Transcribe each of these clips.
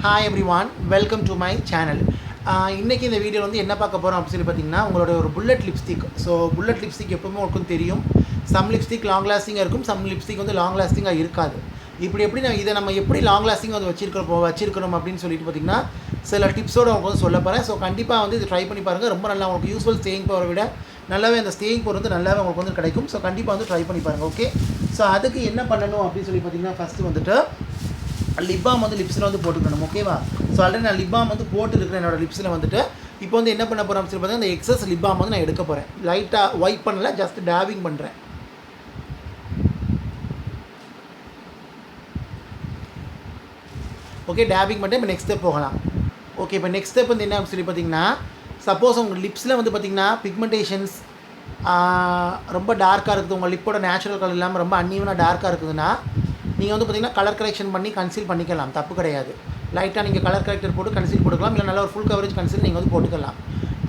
Hi everyone, welcome to my channel. இன்றைக்கி இந்த வீடியோவில் வந்து என்ன பார்க்க போகிறோம் அப்படின்னு சொல்லி பார்த்தீங்கன்னா உங்களோட ஒரு bullet lipstick. So bullet lipstick எப்பவுமே உங்களுக்கு தெரியும், சம் லிப்ஸ்டிக் லாங் லாஸ்டிங்காக இருக்கும், சம் லிப்ஸ்டிக் வந்து லாங் லாஸ்டிங்காக இருக்காது. எப்படி நம்ம எப்படி லாங் லாஸ்டிங் வந்து வச்சிருக்கணும் அப்படின்னு சொல்லிட்டு பார்த்தீங்கன்னா சில டிப்ஸோடு உங்களுக்கு வந்து சொல்ல போகிறேன். ஸோ கண்டிப்பாக வந்து இது ட்ரை பண்ணி பாருங்கள். ரொம்ப நல்லா உங்களுக்கு யூஸ்ஃபுல் ஸ்டேயிங் பவரை விட நல்லாவே அந்த ஸ்டேயிங் பவர் வந்து நல்லாவே உங்களுக்கு வந்து கிடைக்கும். ஸோ கண்டிப்பாக வந்து ட்ரை பண்ணி பாருங்கள். ஓகே, ஸோ அதுக்கு என்ன பண்ணணும் அப்படின்னு சொல்லி பார்த்தீங்கன்னா ஃபஸ்ட்டு வந்துட்டு லிப் பாம் வந்து லிப்ஸில் வந்து போட்டுக்கணும். ஓகேவா? ஸோ ஆல்ரெடி நான் லிப் பாம் வந்து போட்டுருக்கிறேன் என்னோடய லிப்ஸில் வந்துட்டு. இப்போ வந்து என்ன பண்ண போகிறேன் சொல்லி பார்த்தீங்கன்னா இந்த எக்ஸஸ் லிப் பாம் வந்து நான் எடுக்க போகிறேன். லைட்டாக வைப் பண்ணல, ஜஸ்ட் டேபிங் பண்ணுறேன். ஓகே, டேபிங் பண்ணிட்டு இப்போ நெக்ஸ்ட் ஸ்டெப் போகலாம். ஓகே, இப்போ நெக்ஸ்ட் ஸ்டெப் வந்து என்ன அப்படின்னு சொல்லி பார்த்தீங்கன்னா சப்போஸ் உங்கள் லிப்ஸில் வந்து பார்த்திங்கன்னா பிக்மெண்டேஷன்ஸ் ரொம்ப டார்க்காக இருக்குது, உங்கள் லிப்போட நேச்சுரல் கலர் இல்லாமல் ரொம்ப அன்ஈவனாக டார்க்காக இருக்குதுன்னா நீங்கள் வந்து பார்த்திங்கன்னா கலர் கரெக்ஷன் பண்ணி கன்சீல் பண்ணிக்கலாம், தப்பு கிடையாது. லைட்டாக நீங்கள் கலர் கரெக்டர் போட்டு கன்சீல் போட்டுக்கலாம், இல்லை நல்ல ஒரு ஃபுல் கவரேஜ் கன்சீல் நீங்கள் வந்து போட்டுக்கலாம்.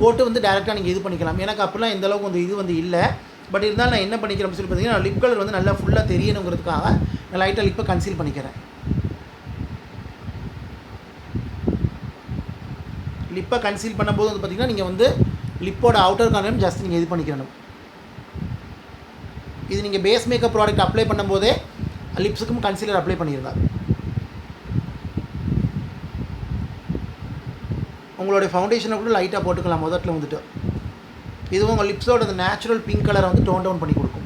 போட்டு வந்து டேரெக்டாக நீங்கள் இது பண்ணிக்கலாம். எனக்கு அப்படிலாம் இந்த அளவுக்கு வந்து இது வந்து இல்லை. பட் இருந்தாலும் நான் என்ன பண்ணிக்கிறேன் சொல்லி பார்த்தீங்கன்னா லிப் கலர் வந்து நல்லா ஃபுல்லாக தெரியணுங்கிறதுக்காக நான் லைட்டாக லிப்பை கன்சீல் பண்ணிக்கிறேன். லிப்பை கன்சீல் பண்ணும்போது வந்து பார்த்திங்கன்னா நீங்கள் வந்து லிப்போட அவுட்டர் கார்னரும் ஜஸ்ட் நீங்கள் இது பண்ணிக்கணும். இது நீங்கள் பேஸ் மேக்கப் ப்ராடக்ட் அப்ளை பண்ணும்போதே லிப்ஸுக்கும் கன்சீலர் அப்ளை பண்ணிடுங்க. உங்களுடைய ஃபவுண்டேஷனை கூட லைட்டாக போட்டுக்கலாம் முதல்ல வந்துட்டு. இதுவும் உங்கள் லிப்ஸோட அந்த நேச்சுரல் பிங்க் கலரை வந்து டோன் டவுன் பண்ணி கொடுக்கும்.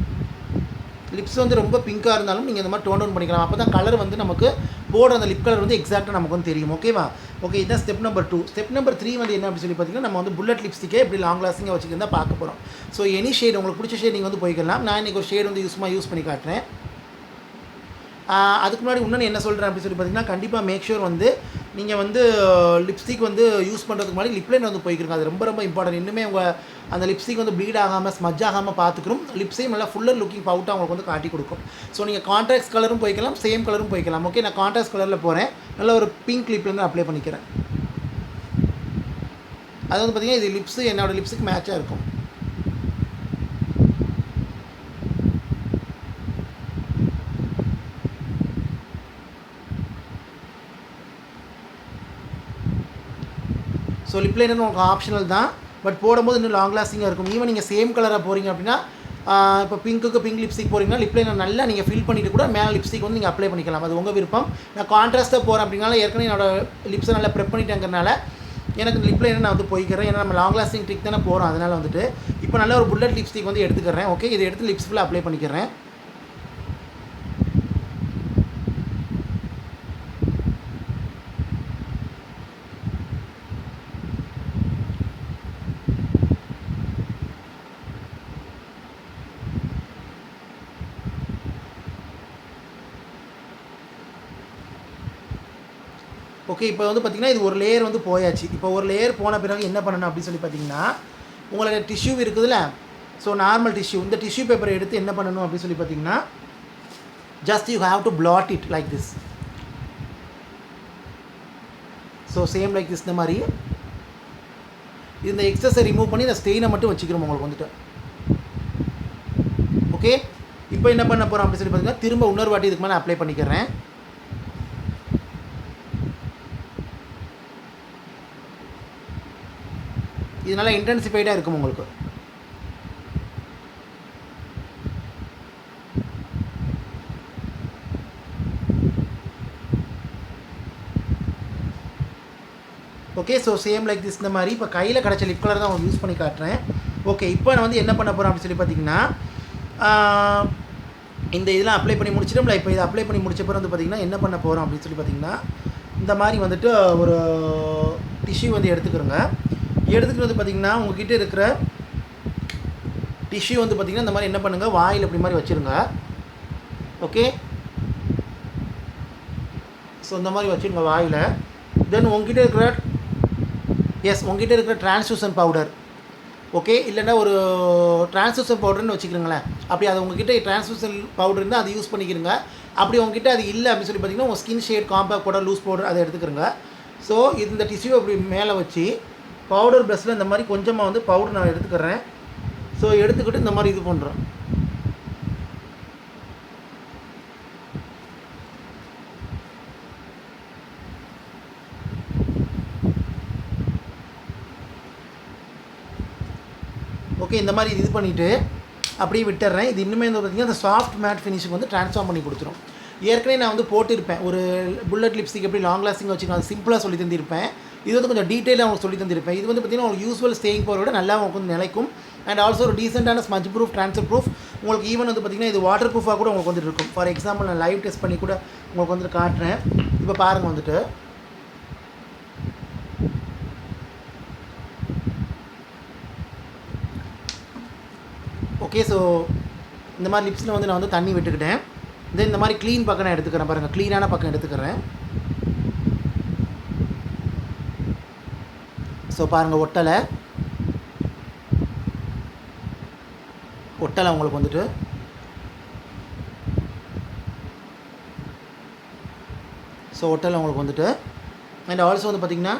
லிப்ஸ் வந்து ரொம்ப பிங்காக இருந்தாலும் நீங்கள் இந்த மாதிரி டோன் டவுன் பண்ணிக்கலாம். அப்போ தான் கலர் வந்து நமக்கு போடுற அந்த லிப் கலர் வந்து எக்ஸாக்டாக நமக்கு வந்து தெரியும். ஓகேவா? ஓகே, இதுதான் ஸ்டெப் நம்பர் 2. ஸ்டெப் நம்பர் 3 வந்து என்ன அப்படின்னு சொல்லி பார்த்தீங்கன்னா நம்ம வந்து புல்லட் லிப்ஸ்டிக்கே எப்படி லாங் லாஸ்டிங்காக வச்சுக்கிட்டு தான் பார்க்க போகிறோம். ஸோ எனி ஷேட் உங்களுக்கு பிடிச்ச ஷேட் நீங்கள் வந்து போய்க்கலாம். நான் இன்றைக்கி ஒரு ஷேட் வந்து யூஸ் பண்ணி காட்டுறேன். அதுக்கு முன்னாடி இன்னொன்று என்ன சொல்கிறேன் அப்படின்னு சொல்லி பார்த்தீங்கன்னா கண்டிப்பாக மேக் ஷூர் வந்து நீங்கள் வந்து லிப்ஸ்டிக் வந்து யூஸ் பண்ணுறதுக்கு முன்னாடி லிப்லைன் வந்து போய்க்கிறோங்க. அது ரொம்ப ரொம்ப இம்பார்ட்டன்ட். இன்னுமே உங்கள் அந்த லிப்ஸ்டிக் வந்து ப்ளீட் ஆகாமல் ஸ்மஜ் ஆகாமல் பார்த்துக்கிறோம். லிப்ஸையும் நல்லா ஃபுல்லர் லுக்கிங் பவுட்டாக உங்களுக்கு வந்து காட்டி கொடுக்கும். ஸோ நீங்கள் கான்ட்ராஸ்ட் கலரும் போய்க்கலாம், சேம் கலரும் போய்க்கலாம். ஓகே, நான் கான்ட்ராஸ்ட் கலரில் போகிறேன். நல்ல ஒரு பிங்க் லிப்லேருந்து அப்ளை பண்ணிக்கிறேன். அது வந்து பார்த்திங்கன்னா இது லிப்ஸு என்னோடய லிப்ஸுக்கு மேட்சாக இருக்கும். ஸோ லிப் லைனர் உங்களுக்கு ஆப்ஷனல் தான், பட் போடும்போது இன்னும் லாங் லாஸ்டிங்காக இருக்கும். ஈவன் நீங்கள் சேம் கலராக போகிறீங்க அப்படின்னா இப்போ பிங்க்குக்கு பிங்க் லிப்ஸ்டிக் போகிறீங்கன்னா லிப் லைனர் நல்லா நீங்கள் ஃபில் பண்ணிவிட்டு கூட மேலே லிப்ஸ்டிக் வந்து நீங்கள் அப்ளை பண்ணிக்கலாம். அது உங்கள் விருப்பம். நான் கான்ட்ராஸ்ட்டாக போகிறேன் அப்படின்னால ஏற்கனவே என்னோடய லிப்ஸை நல்லா ப்ரெப் பண்ணிட்டேங்கிறனால எனக்கு லிப் லைனர் நான் வந்து போய்க்கிறேன். ஏன்னா நம்ம லாங் லாஸ்டிங் ட்ரிக் தானே போகிறோம். அதனால் வந்துட்டு இப்போ நல்ல ஒரு புல்லட் லிப்ஸ்டிக் வந்து எடுத்துக்கிறேன். ஓகே, இதை எடுத்து லிப்ஸ் ஃபுல்லாக அப்ளை பண்ணிக்கிறேன். ஓகே, இப்போ வந்து பார்த்திங்கன்னா இது ஒரு லேயர் வந்து போயாச்சு. இப்போ ஒரு லேயர் போன பிறகு என்ன பண்ணணும் அப்படின்னு சொல்லி பார்த்தீங்கன்னா உங்களோட டிஷ்யூ இருக்குதுல்ல, ஸோ நார்மல் டிஷ்யூ, இந்த டிஷ்யூ பேப்பரை எடுத்து என்ன பண்ணணும் அப்படின்னு சொல்லி பார்த்தீங்கன்னா just you have to blot it like this. So same like this. இந்த மாதிரி இந்த எக்ஸஸை ரிமூவ் பண்ணி இந்த ஸ்டெயினை மட்டும் வச்சுக்கிறோம் உங்களுக்கு வந்துட்டு. ஓகே, இப்போ என்ன பண்ண போகிறோம் அப்படின்னு சொல்லி பார்த்தீங்கன்னா திரும்ப இன்னொரு வாட்டி இதுக்கு மேலே அப்ளை பண்ணிக்கிறேன். இது நல்லா இன்டென்சிஃபைடாக இருக்கும் உங்களுக்கு. Okay, so same like this. இந்த மாதிரி இப்போ கையில் கிடச்ச லிப் கலர் தான் உங்களுக்கு யூஸ் பண்ணி காட்டுறேன். ஓகே, இப்போ நான் வந்து என்ன பண்ண போகிறேன் அப்படின்னு சொல்லி பார்த்தீங்கன்னா இந்த இதெல்லாம் அப்ளை பண்ணி முடிச்சிட்டோம்ல. இப்போ இதை அப்ளை பண்ணி முடிச்ச பிறகு வந்து பார்த்திங்கன்னா என்ன பண்ண போகிறோம் அப்படின்னு சொல்லி பார்த்தீங்கன்னா இந்த மாதிரி வந்துட்டு ஒரு டிஷ்யூ வந்து எடுத்துக்கிறோங்க. எடுத்துகிட்டு வந்து பார்த்திங்கன்னா உங்கள்கிட்ட இருக்கிற டிஷ்யூ வந்து பார்த்திங்கன்னா இந்த மாதிரி என்ன பண்ணுங்கள், வாயில் இப்படி மாதிரி வச்சுருங்க. ஓகே, ஸோ இந்த மாதிரி வச்சுருங்க வாயில். தென் உங்ககிட்ட இருக்கிற டிரான்ஸ்லூசன் பவுடர், ஓகே, இல்லைன்னா ஒரு டிரான்ஸ்லூசன் பவுடர்னு வச்சுக்கிறீங்களேன். அப்படி அது உங்ககிட்ட டிரான்ஸ்லூசன் பவுடர் இருந்தால் அது யூஸ் பண்ணிக்கிறங்க. அப்படி உங்ககிட்ட அது இல்லை அப்படின்னு சொல்லி பார்த்திங்கன்னா உங்கள் skin shade compact powder, loose powder அதை எடுத்துக்கிறங்க. ஸோ இந்த டிஷ்யூ அப்படி மேலே வச்சு பவுடர் ப்ரஷ்ஷில் இந்த மாதிரி கொஞ்சமாக வந்து பவுடர் நான் எடுத்துக்கிறேன். ஸோ எடுத்துக்கிட்டு இந்த மாதிரி இது பண்ணுறேன். ஓகே, இந்த மாதிரி இது பண்ணிவிட்டு அப்படியே விட்டுறேன். இது இன்னுமே வந்து பார்த்திங்கன்னா அந்த சாஃப்ட் மேட் ஃபினிஷுக்கு வந்து ட்ரான்ஸ்ஃபார்ம் பண்ணி கொடுத்துரும். ஏற்கனவே நான் வந்து போட்டிருப்பேன் ஒரு புல்லட் லிப்ஸ்டிக் எப்படி லாங் லாஸ்டிங் வச்சுக்கலாம், அது சிம்பிளாக சொல்லி தந்திருப்பேன். இது வந்து கொஞ்சம் டீட்டெயிலாக உங்களுக்கு சொல்லி தந்திருப்பேன். இது வந்து பார்த்திங்கன்னா உங்களுக்கு யூஸ்வல் ஸ்டேயிங் பவரோட நல்லா உங்களுக்கு வந்து நிலைக்கும். அண்ட் ஆல்சோ ஒரு டீசெண்டான ஸ்மஜ் ப்ரூஃப், ட்ரான்ஸ்ஃபர் ப்ரூஃப். உங்களுக்கு ஈவன் வந்து பார்த்திங்கன்னா இது வாட்டர் ப்ரூஃபாக கூட உங்களுக்கு வந்துட்டு இருக்கும். ஃபார் எக்ஸாம்பிள் நான் லைவ் டெஸ்ட் பண்ணி கூட உங்களுக்கு வந்துட்டு காட்டுறேன். இப்போ பாருங்கள் வந்துட்டு ஓகே. ஸோ இந்த மாதிரி லிப்ஸில் வந்து நான் வந்து தண்ணி விட்டுக்கிட்டேன். தென் இந்த மாதிரி க்ளீன் பக்கம் நான் எடுத்துக்கிறேன். பாருங்கள், க்ளீனான பக்கம் எடுத்துக்கிறேன். ஸோ பாருங்கள், ஒட்டலை உங்களுக்கு வந்துட்டு ஒட்டலை உங்களுக்கு வந்துட்டு. அண்ட் ஆல்சோ வந்து பார்த்திங்கன்னா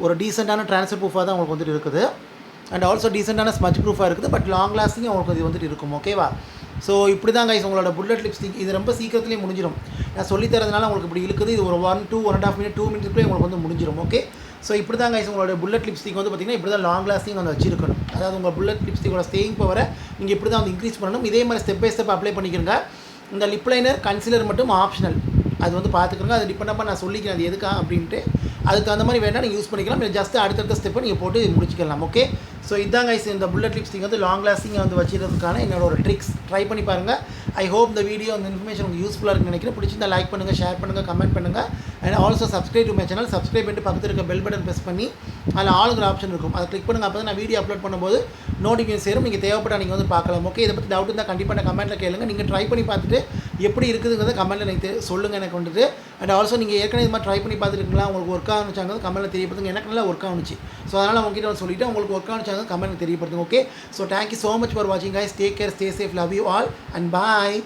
ஒரு டீசெண்டான ட்ரான்ஸ்ஃபர் ப்ரூஃபாக தான் உங்களுக்கு வந்துட்டு இருக்குது. அண்ட் ஆல்சோ டீசெண்டான ஸ்மஜ் ப்ரூஃபாக இருக்குது. பட் லாங் லாஸ்டிங் உங்களுக்கு இது வந்துட்டு இருக்கும். ஓகேவா? ஸோ இப்படி தான் கைஸ் உங்களோட புல்லட் லிப்ஸ்டிக். இது ரொம்ப சீக்கிரத்துலேயே முடிஞ்சிடும். நான் சொல்லித்தரதுனால உங்களுக்கு இப்படி இருக்குது. இது ஒரு 1-1.5 மினிட் 2 மினிட்ஸ்க்குள்ளே உங்களுக்கு வந்து முடிஞ்சிடும். ஓகே. ஸோ இப்படி தான் கைஸ் உங்களோட புல்லட் லிப்ஸ்டிக் வந்து பார்த்திங்கன்னா இப்படி தான் லாங் லாஸ்டிங் வந்து வச்சிருக்கணும். அதாவது உங்கள் புல்லட் லிப்ஸ்டிக்கோட ஸ்டேயிங் பவரை நீங்கள் இப்படி தான் வந்து இன்க்ரீஸ் பண்ணணும். இதே மாதிரி ஸ்டெப் பை ஸ்டெப் அப்ளை பண்ணிக்கிறங்க. இந்த லிப் லைனர், கன்சிலர் மட்டும் ஆப்ஷனல். அது வந்து பார்த்துக்கிறங்க. அது டிபெண்டாக நான் சொல்லிக்கிறேன் அது எதுக்காக அப்படின்ட்டு. அதுக்கு அந்த மாதிரி வேணால் நீங்கள் யூஸ் பண்ணிக்கலாம். இல்லை ஜஸ்ட் அடுத்தடுத்த ஸ்டெப்பை நீங்கள் போட்டு முடிச்சிக்கலாம். ஓகே. ஸோ இதான் கைஸ் இந்த புல்லட் லிப்ஸ்டிக் வந்து லாங் லாஸ்டிங்கை வந்து வச்சுக்கிறதுக்கான என்னோட ஒரு ட்ரிக்ஸ். ட்ரை பண்ணி பாருங்கள். ஐ ஹோப் இந்த வீடியோ அந்த இன்ஃபர்மேஷன் உங்களுக்கு யூஸ்ஃபுல்லாக இருக்குன்னு நினைக்கிறேன். பிடிச்சிருந்தா லைக் பண்ணுங்கள், ஷேர் பண்ணுங்கள், கமெண்ட் பண்ணுங்கள். And also subscribe to my channel. Subscribe பண்ணிட்டு பக்கத்தில் இருக்க பெல் பட்டன் ப்ரெஸ் பண்ணி அதில் ஆளுங்கிற ஆப்ஷன் இருக்கும், அதை கிளிக் பண்ணுங்கள். அப்போ தான் நான் வீடியோ அப்லோட் பண்ணும்போது நோட்டிஃபிகேஷன் சேரும். நீங்கள் தேவைப்பட்டால் நீங்கள் வந்து பார்க்கலாம். ஓகே. இதை பற்றி டவுட் இருந்தால் கண்டிப்பாக நான் கமெண்ட்டில் கேளுங்க. நீங்கள் ட்ரை பண்ணி பார்த்துட்டு எப்படி இருக்குதுங்கிறத கமெண்ட்டில் எனக்கு சொல்லுங்கள் எனக்கு வந்துட்டு. அண்ட் ஆல்சோ நீங்கள் ஏற்கனவே இது மாதிரி ட்ரை பண்ணி பார்த்துருக்கீங்களா, உங்களுக்கு ஒர்க் ஆகுச்சாங்க கமெண்ட்டில் தெரியப்படுத்துங்க. எனக்கு நல்லா ஒர்க் ஆகுச்சு. ஸோ அதனால் உங்ககிட்ட வந்து சொல்லிவிட்டு உங்களுக்கு ஒர்க் ஆகுச்சாங்க கமெண்ட்டில் தெரியப்படுத்துங்க. Okay. So thank you so much for வாட்சிங் guys. Take care, stay safe, love you all and bye.